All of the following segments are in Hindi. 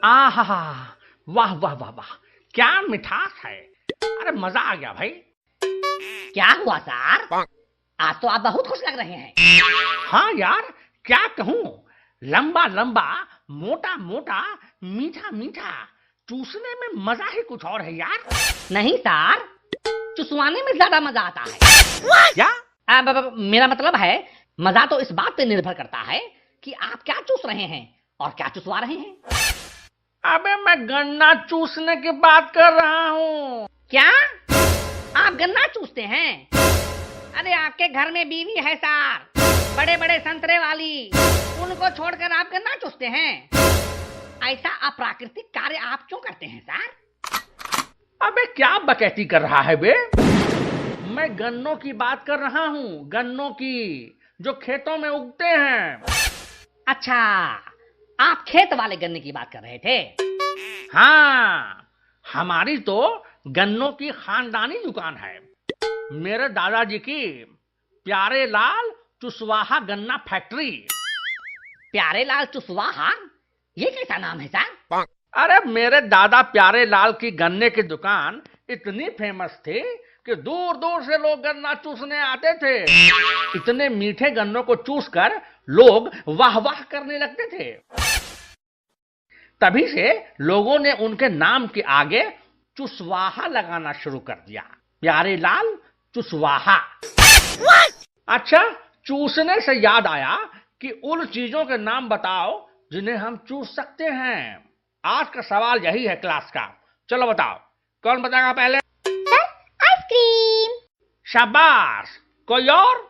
आहा, वाह वाह वाह वाह, क्या मिठास है। अरे मजा आ गया भाई। क्या हुआ सर? आज तो आप बहुत खुश लग रहे हैं। हाँ यार, क्या कहूँ, लंबा लंबा, मोटा मोटा, मीठा मीठा, चूसने में मजा ही कुछ और है यार। नहीं सर, चुसवाने में ज्यादा मजा आता है। क्या? मेरा मतलब है, मजा तो इस बात पे निर्भर करता है कि आप क्या चूस रहे हैं और क्या चुसवा रहे हैं। अबे मैं गन्ना चूसने की बात कर रहा हूँ। क्या आप गन्ना चूसते हैं? अरे आपके घर में बीवी है सर, बड़े बड़े संतरे वाली, उनको छोड़कर आप गन्ना चूसते हैं? ऐसा अप्राकृतिक कार्य आप क्यों करते हैं सर? अबे क्या बकैती कर रहा है बे? मैं गन्नों की बात कर रहा हूँ, गन्नों की, जो खेतों में उगते हैं। अच्छा, आप खेत वाले गन्ने की बात कर रहे थे? हाँ, हमारी तो गन्नों की खानदानी दुकान है। मेरे दादाजी की प्यारे लाल चुसवाहा गन्ना फैक्ट्री। प्यारे लाल चुसवाहा, ये कैसा नाम है सर? अरे मेरे दादा प्यारे लाल की गन्ने की दुकान इतनी फेमस थी कि दूर दूर से लोग गन्ना चूसने आते थे। इतने मीठे गन्नों को चूसकर लोग वाह वाह करने लगते थे। तभी से लोगों ने उनके नाम के आगे चुसवाहा लगाना शुरू कर दिया, प्यारे लाल चुसवाहा। अच्छा, चूसने से याद आया कि उन चीजों के नाम बताओ जिन्हें हम चूस सकते हैं। आज का सवाल यही है क्लास का। चलो बताओ, कौन बताएगा पहले? Sir, ice cream. शाबाश, कोई और?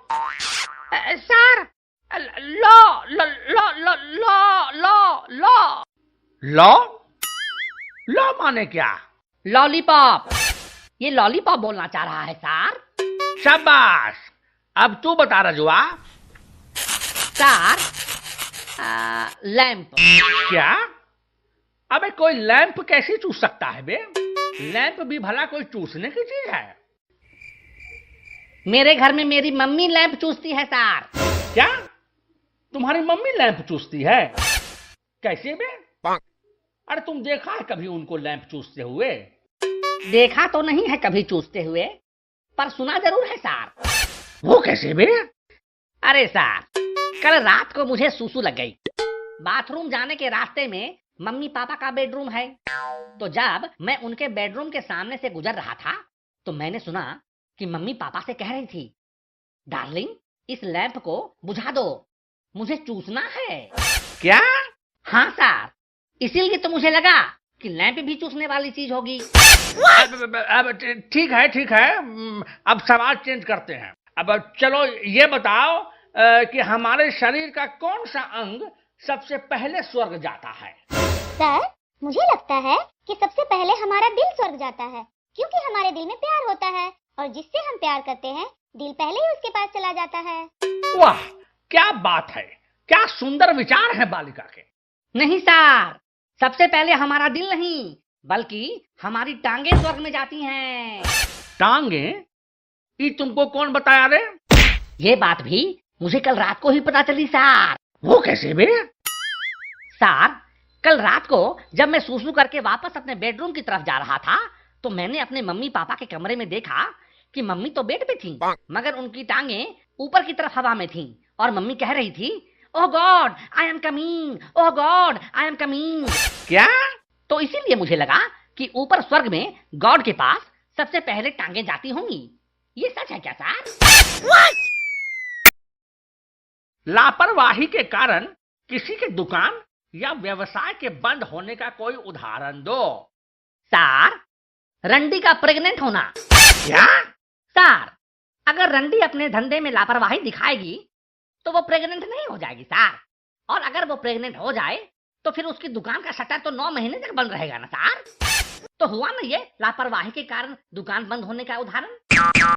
सर, लो लो लो लो लो लो लो लॉ? लॉ माने क्या? लॉलीपॉप। ये लॉलीपॉप बोलना चाह रहा है सर। शाबाश, अब तू बता रजुआ। Sir, lamp. क्या? अबे कोई लैंप कैसे चूस सकता है बे? लैंप भी भला कोई चूसने की चीज है? मेरे घर में मेरी मम्मी लैंप चूसती है सर। क्या? तुम्हारी मम्मी लैंप चूसती है? कैसे बे? अरे तुम देखा है कभी उनको लैंप चूसते हुए? देखा तो नहीं है कभी चूसते हुए, पर सुना जरूर है सर। वो कैसे बे? अरे सर, कल रात को मुझे सूसू लग गई। बाथरूम जाने के रास्ते में मम्मी पापा का बेडरूम है, तो जब मैं उनके बेडरूम के सामने से गुजर रहा था तो मैंने सुना कि मम्मी पापा से कह रही थी, डार्लिंग इस लैंप को बुझा दो, मुझे चूसना है। क्या? हाँ सर, इसीलिए तो मुझे लगा कि लैंप भी चूसने वाली चीज होगी। अब ठीक है ठीक है, अब सवाल चेंज करते हैं। अब चलो ये बताओ कि हमारे शरीर का कौन सा अंग सबसे पहले स्वर्ग जाता है? सर, मुझे लगता है कि सबसे पहले हमारा दिल स्वर्ग जाता है, क्योंकि हमारे दिल में प्यार होता है और जिससे हम प्यार करते हैं दिल पहले ही उसके पास चला जाता है। वाह, क्या बात है, क्या सुंदर विचार है बालिका के। नहीं सर, सबसे पहले हमारा दिल नहीं बल्कि हमारी टांगे स्वर्ग में जाती हैं। टांगे? ये तुमको कौन बताया रे? ये बात भी मुझे कल रात को ही पता चली सर। वो कैसे बे? सर, कल रात को जब मैं सूसू करके वापस अपने बेडरूम की तरफ जा रहा था तो मैंने अपने मम्मी पापा के कमरे में देखा कि मम्मी तो बेड पे थी, मगर उनकी टांगे ऊपर की तरफ हवा में थी और मम्मी कह रही थी, oh God I am coming, oh God I am coming. क्या? तो इसीलिए मुझे लगा कि ऊपर स्वर्ग में गॉड के पास सबसे पहले टांगे जाती होंगी। ये सच है क्या सर? लापरवाही के कारण किसी के दुकान या व्यवसाय के बंद होने का कोई उदाहरण दो। सर, रंडी का प्रेग्नेंट होना। क्या? सर, अगर रंडी अपने धंधे में लापरवाही दिखाएगी तो वो प्रेग्नेंट नहीं हो जाएगी सर, और अगर वो प्रेग्नेंट हो जाए तो फिर उसकी दुकान का शटर तो 9 महीने तक बंद रहेगा ना सर। तो हुआ ना ये लापरवाही के कारण दुकान बंद होने का उदाहरण।